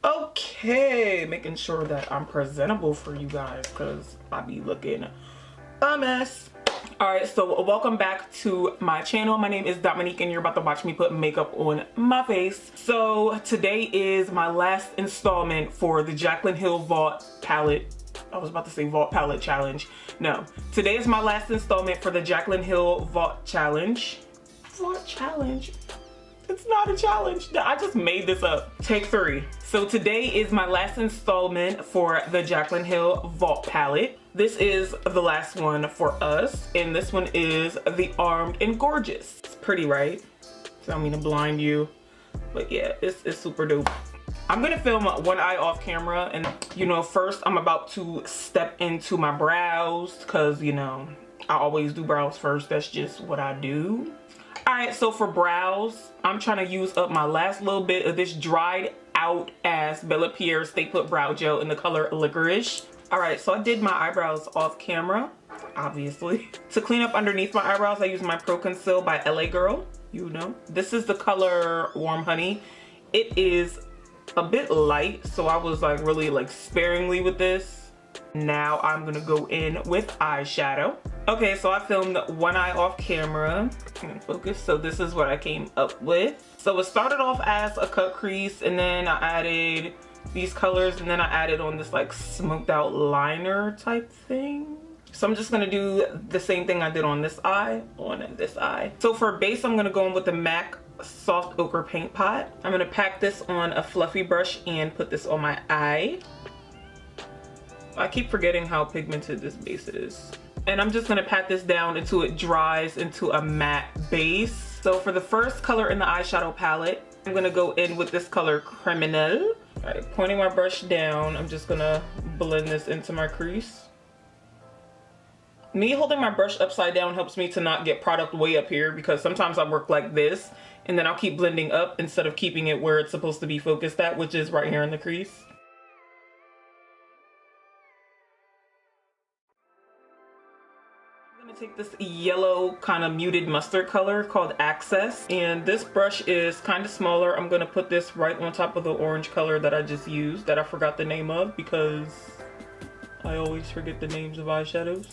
Okay, making sure that I'm presentable for you guys because I be looking a mess. Alright, so welcome back to my channel. My name is Dominique and you're about to watch me put makeup on my face. So today is my last installment for the Jaclyn Hill Vault palette. I was about to say Vault Palette Challenge. No, today is my last installment for the Jaclyn Hill Vault Challenge. Vault Challenge? It's not a challenge. I just made this up. Take 3. So today is my last installment for the Jaclyn Hill Vault Palette. This is the last one for us. And this one is the Armed and Gorgeous. It's pretty, right? So I don't mean to blind you. But yeah, it's super dope. I'm gonna film one eye off camera. And you know, first I'm about to step into my brows. Cause you know, I always do brows first. That's just what I do. Alright, so for brows, I'm trying to use up my last little bit of this dried out ass BellaPierre Stay Put Brow Gel in the color Licorice. Alright, so I did my eyebrows off camera, obviously. To clean up underneath my eyebrows, I use my Pro Conceal by LA Girl, you know. This is the color Warm Honey. It is a bit light, so I was like really like sparingly with this. Now I'm gonna go in with eyeshadow. Okay, so I filmed one eye off camera. Focus. So this is what I came up with. So it started off as a cut crease, and then I added these colors, and then I added on this like smoked out liner type thing. So I'm just gonna do the same thing I did on this eye, So for base, I'm gonna go in with the MAC Soft Ochre Paint Pot. I'm gonna pack this on a fluffy brush and put this on my eye. I keep forgetting how pigmented this base is. And I'm just gonna pat this down until it dries into a matte base. So for the first color in the eyeshadow palette, I'm gonna go in with this color Criminal. All right, pointing my brush down, I'm just gonna blend this into my crease. Me holding my brush upside down helps me to not get product way up here, because sometimes I work like this and then I'll keep blending up instead of keeping it where it's supposed to be focused at, which is right here in the crease. Take this yellow kind of muted mustard color called Access, and this brush is kind of smaller. I'm gonna put this right on top of the orange color that I just used, that I forgot the name of because I always forget the names of eyeshadows.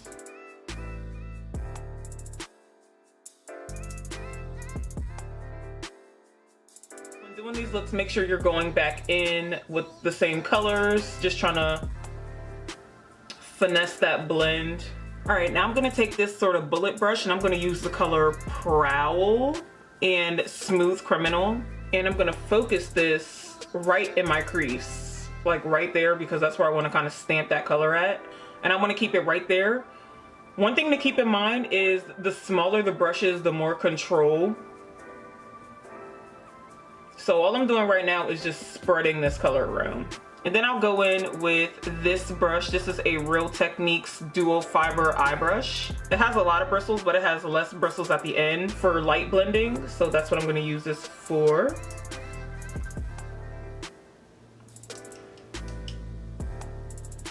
When doing these looks, make sure you're going back in with the same colors, just trying to finesse that blend. All right, now I'm gonna take this sort of bullet brush and I'm gonna use the color Prowl and Smooth Criminal. And I'm gonna focus this right in my crease, like right there, because that's where I wanna kind of stamp that color at. And I wanna keep it right there. One thing to keep in mind is the smaller the brush is, the more control. So all I'm doing right now is just spreading this color around. And then I'll go in with this brush. This is a Real Techniques Dual Fiber Eye Brush. It has a lot of bristles, but it has less bristles at the end for light blending. So that's what I'm gonna use this for.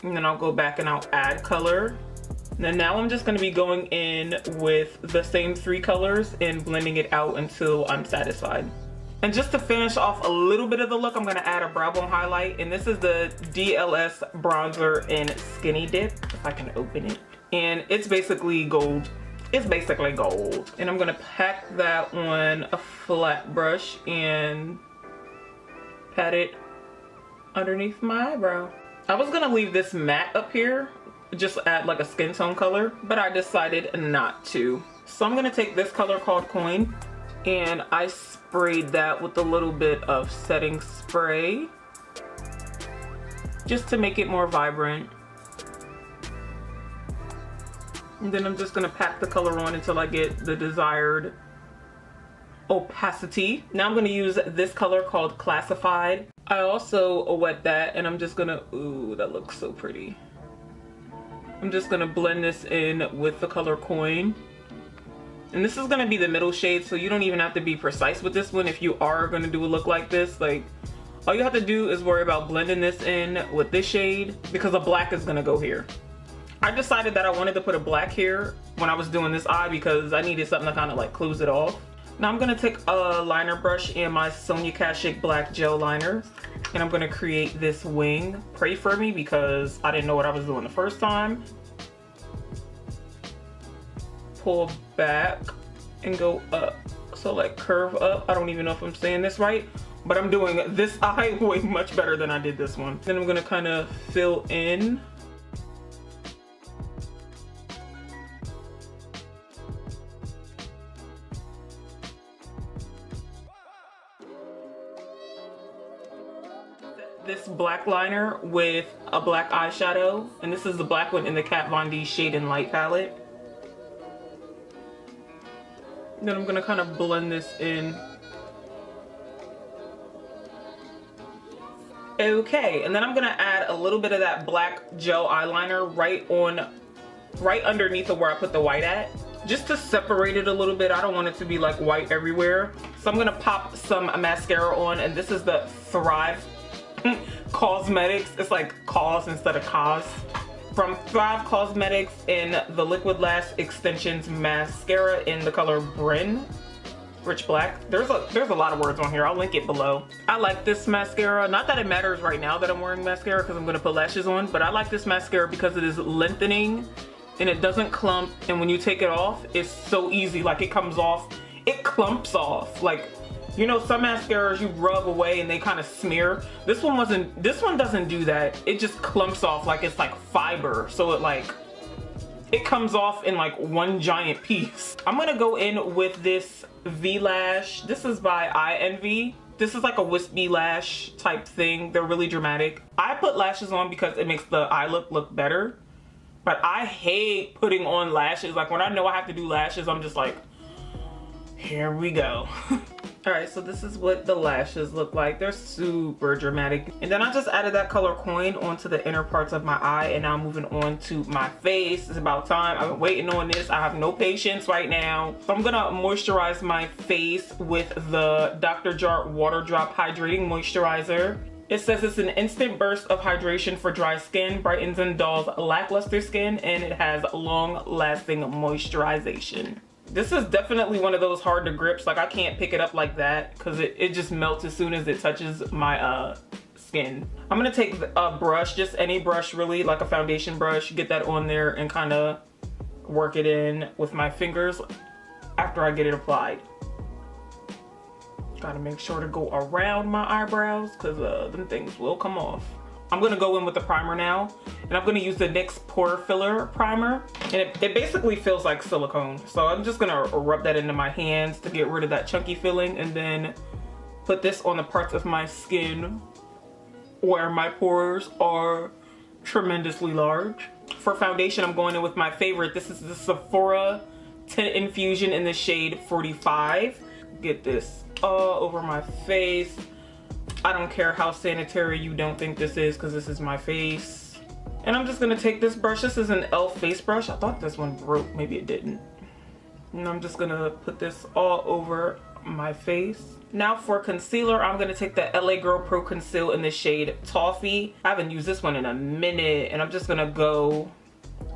And then I'll go back and I'll add color. And then now I'm just gonna be going in with the same 3 colors and blending it out until I'm satisfied. And just to finish off a little bit of the look, I'm gonna add a brow bone highlight, and this is the DLS bronzer in Skinny Dip, if I can open it. And it's basically gold. It's basically gold. And I'm gonna pack that on a flat brush and pat it underneath my eyebrow. I was gonna leave this matte up here, just add like a skin tone color, but I decided not to. So I'm gonna take this color called Coin, and I sprayed that with a little bit of setting spray just to make it more vibrant. And then I'm just gonna pack the color on until I get the desired opacity. Now I'm gonna use this color called Classified. I also wet that, and I'm just gonna, ooh, that looks so pretty. I'm just gonna blend this in with the color Coin. And this is gonna be the middle shade, so you don't even have to be precise with this one if you are gonna do a look like this. Like, all you have to do is worry about blending this in with this shade, because a black is gonna go here. I decided that I wanted to put a black here when I was doing this eye because I needed something to kind of like close it off. Now I'm gonna take a liner brush and my Sonia Kashuk black gel liner, and I'm gonna create this wing. Pray for me because I didn't know what I was doing the first time. Pull back and go up. So like curve up. I don't even know if I'm saying this right, but I'm doing this eye way much better than I did this one. Then I'm gonna kind of fill in. This black liner with a black eyeshadow, and this is the black one in the Kat Von D Shade and Light palette. Then I'm gonna kind of blend this in. Okay, and then I'm gonna add a little bit of that black gel eyeliner right underneath of where I put the white at, just to separate it a little bit. I don't want it to be like white everywhere. So I'm gonna pop some mascara on, and this is the Thrive Causemetics. It's like Cause instead of Cause. From Thrive Causemetics in the Liquid Lash Extensions mascara in the color Bryn Rich Black. There's a lot of words on here. I'll link it below. I like this mascara. Not that it matters right now that I'm wearing mascara because I'm gonna put lashes on, but I like this mascara because it is lengthening and it doesn't clump, and when you take it off, it's so easy. Like it comes off, it clumps off. Like, you know, some mascaras you rub away and they kind of smear. This one doesn't do that. It just clumps off like it's like fiber. So it comes off in like one giant piece. I'm gonna go in with this VLash. This is by Eye Envy. This is like a wispy lash type thing. They're really dramatic. I put lashes on because it makes the eye look better. But I hate putting on lashes. Like when I know I have to do lashes, I'm just like, here we go. Alright, so this is what the lashes look like. They're super dramatic. And then I just added that color coin onto the inner parts of my eye, and now I'm moving on to my face. It's about time. I've been waiting on this. I have no patience right now. So I'm gonna moisturize my face with the Dr. Jardt Water Drop Hydrating Moisturizer. It says it's an instant burst of hydration for dry skin, brightens and dulls lackluster skin, and it has long-lasting moisturization. This is definitely one of those hard to grips. Like I can't pick it up like that because it just melts as soon as it touches my skin. I'm gonna take a brush, just any brush really, like a foundation brush, get that on there and kind of work it in with my fingers after I get it applied. Gotta make sure to go around my eyebrows because them things will come off. I'm gonna go in with the primer now, and I'm gonna use the NYX Pore Filler primer, and it basically feels like silicone. So I'm just gonna rub that into my hands to get rid of that chunky feeling, and then put this on the parts of my skin where my pores are tremendously large. For foundation, I'm going in with my favorite. This is the Sephora Teint Infusion in the shade 45. Get this all over my face. I don't care how sanitary you don't think this is because this is my face. And I'm just gonna take this brush. This is an e.l.f. face brush. I thought this one broke, maybe it didn't. And I'm just gonna put this all over my face. Now for concealer, I'm gonna take the LA Girl Pro Conceal in the shade Toffee. I haven't used this one in a minute, and I'm just gonna go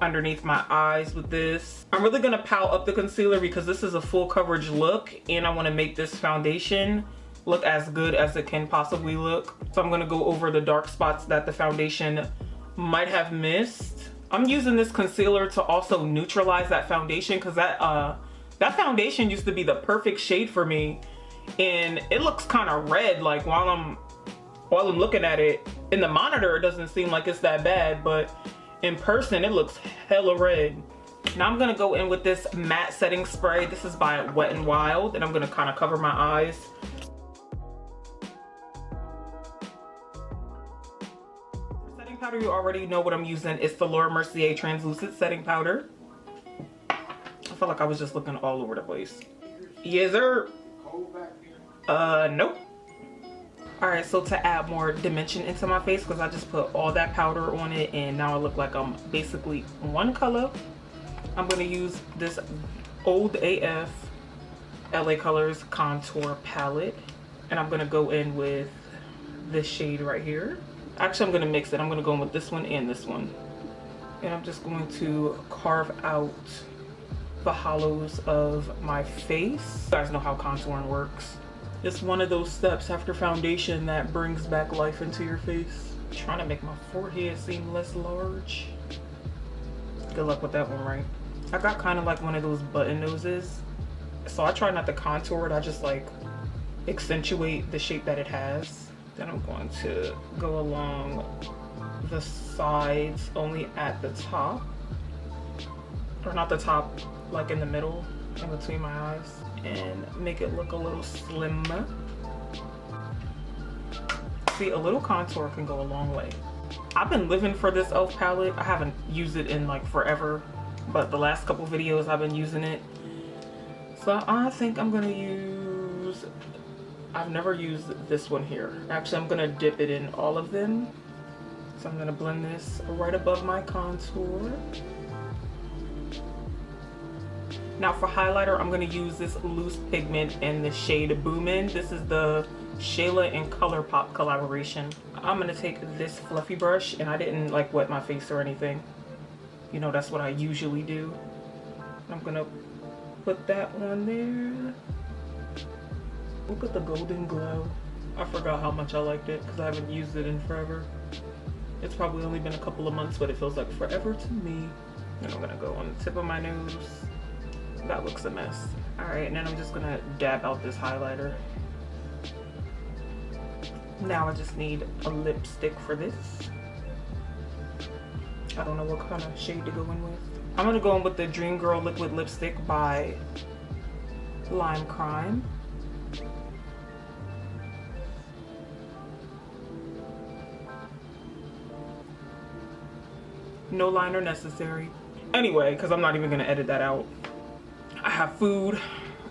underneath my eyes with this. I'm really gonna pile up the concealer because this is a full coverage look, and I wanna make this foundation look as good as it can possibly look. So I'm gonna go over the dark spots that the foundation might have missed. I'm using this concealer to also neutralize that foundation because that foundation used to be the perfect shade for me, and it looks kind of red. Like while I'm looking at it in the monitor, it doesn't seem like it's that bad, but in person it looks hella red. Now I'm gonna go in with this matte setting spray. This is by Wet n Wild, and I'm gonna kind of cover my eyes. Setting powder, you already know what I'm using. It's the Mercier translucent setting powder. I felt like I was just looking all over the place. Yes, sir. Nope. Alright, so to add more dimension into my face, because I just put all that powder on it and now I look like I'm basically one color, I'm going to use this old AF LA Colors contour palette, and I'm going to go in with this shade right here. Actually, I'm going to mix it. I'm going to go in with this one and this one, and I'm just going to carve out the hollows of my face. You guys know how contouring works. It's one of those steps after foundation that brings back life into your face. I'm trying to make my forehead seem less large. Good luck with that one, right? I got kind of like one of those button noses, so I try not to contour it. I just like accentuate the shape that it has. Then I'm going to go along the sides only at the top, or not the top, like in the middle, in between my eyes, and make it look a little slimmer. See, a little contour can go a long way. I've been living for this e.l.f. palette. I haven't used it in like forever, but the last couple videos I've been using it. So I think I'm gonna use, I've never used this one here. Actually, I'm gonna dip it in all of them. So I'm gonna blend this right above my contour. Now for highlighter, I'm gonna use this loose pigment in the shade Boomin. This is the Shayla and Colourpop collaboration. I'm gonna take this fluffy brush, and I didn't like wet my face or anything. You know, that's what I usually do. I'm gonna put that one there. Look at the golden glow. I forgot how much I liked it because I haven't used it in forever. It's probably only been a couple of months, but it feels like forever to me. And I'm gonna go on the tip of my nose. That looks a mess. All right, and then I'm just gonna dab out this highlighter. Now I just need a lipstick for this. I don't know what kind of shade to go in with. I'm gonna go in with the Dream Girl Liquid Lipstick by Lime Crime. No liner necessary. Anyway, because I'm not even gonna edit that out. I have food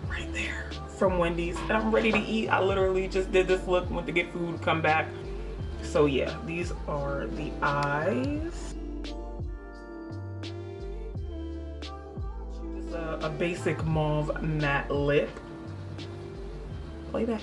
right there from Wendy's and I'm ready to eat. I literally just did this look, went to get food, come back. So yeah, these are the eyes. This is a basic mauve matte lip. Play back.